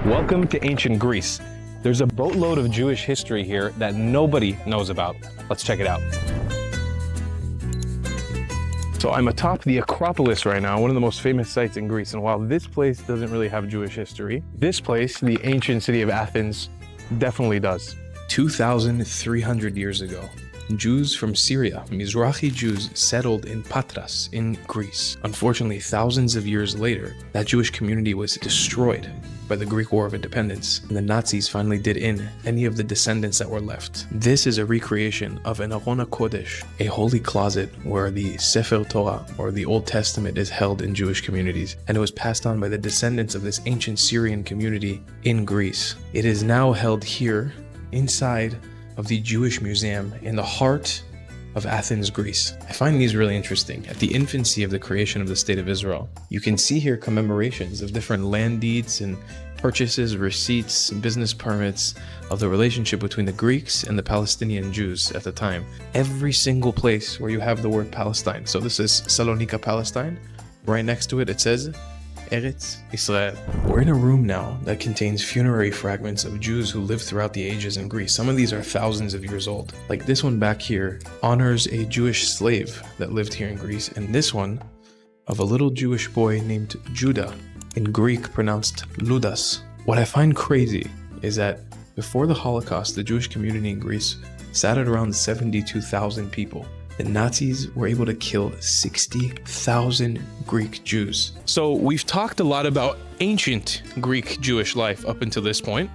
Welcome to ancient Greece. There's a boatload of Jewish history here that nobody knows about. Let's check it out. So I'm atop the Acropolis right now, one of the most famous sites in Greece. And while this place doesn't really have Jewish history, this place, the ancient city of Athens, definitely does. 2,300 years ago, Jews from Syria, Mizrahi Jews, settled in Patras in Greece. Unfortunately, thousands of years later, that Jewish community was destroyed by the Greek War of Independence, and the Nazis finally did in any of the descendants that were left. This is a recreation of an Aron HaKodesh, a holy closet where the Sefer Torah, or the Old Testament, is held in Jewish communities, and it was passed on by the descendants of this ancient Syrian community in Greece. It is now held here, inside of the Jewish Museum in the heart of Athens, Greece. I find these really interesting. At the infancy of the creation of the State of Israel, you can see here commemorations of different land deeds and purchases, receipts, and business permits of the relationship between the Greeks and the Palestinian Jews at the time. Every single place where you have the word Palestine. So this is Salonika, Palestine. Right next to it, it says Eretz Israel. We're in a room now that contains funerary fragments of Jews who lived throughout the ages in Greece. Some of these are thousands of years old. Like this one back here honors a Jewish slave that lived here in Greece, and this one of a little Jewish boy named Judah, in Greek pronounced Ludas. What I find crazy is that before the Holocaust, the Jewish community in Greece sat at around 72,000 people. The Nazis were able to kill 60,000 Greek Jews. So we've talked a lot about ancient Greek Jewish life up until this point.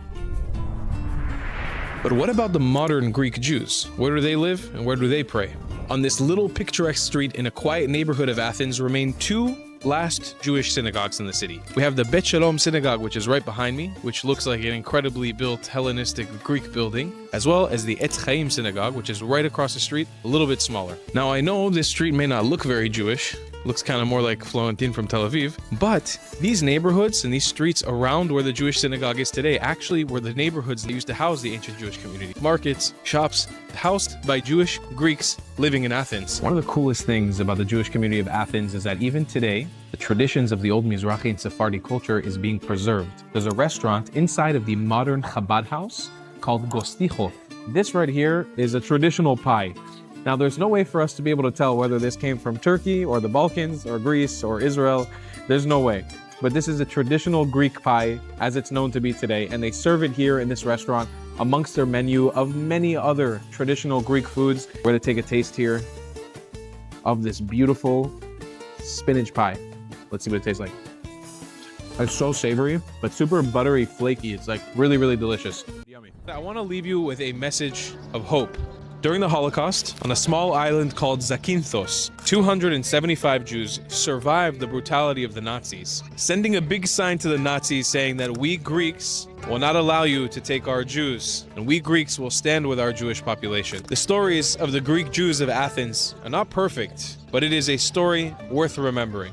But what about the modern Greek Jews? Where do they live and where do they pray? On this little picturesque street in a quiet neighborhood of Athens remain two last Jewish synagogues in the city. We have the Bet Shalom synagogue, which is right behind me, which looks like an incredibly built Hellenistic Greek building, as well as the Etz Chaim synagogue, which is right across the street, a little bit smaller. Now I know this street may not look very Jewish, looks kind of more like Florentin from Tel Aviv, but these neighborhoods and these streets around where the Jewish synagogue is today actually were the neighborhoods that used to house the ancient Jewish community. Markets, shops, housed by Jewish Greeks living in Athens. One of the coolest things about the Jewish community of Athens is that even today, the traditions of the old Mizrahi and Sephardi culture is being preserved. There's a restaurant inside of the modern Chabad house called Gostichot. This right here is a traditional pie. Now, there's no way for us to be able to tell whether this came from Turkey or the Balkans or Greece or Israel. There's no way. But this is a traditional Greek pie as it's known to be today, and they serve it here in this restaurant amongst their menu of many other traditional Greek foods. We're going to take a taste here of this beautiful spinach pie. Let's see what it tastes like. It's so savory, but super buttery, flaky. It's like really, really delicious. Yummy. I want to leave you with a message of hope. During the Holocaust, on a small island called Zakynthos, 275 Jews survived the brutality of the Nazis, sending a big sign to the Nazis saying that we Greeks will not allow you to take our Jews, and we Greeks will stand with our Jewish population. The stories of the Greek Jews of Athens are not perfect, but it is a story worth remembering.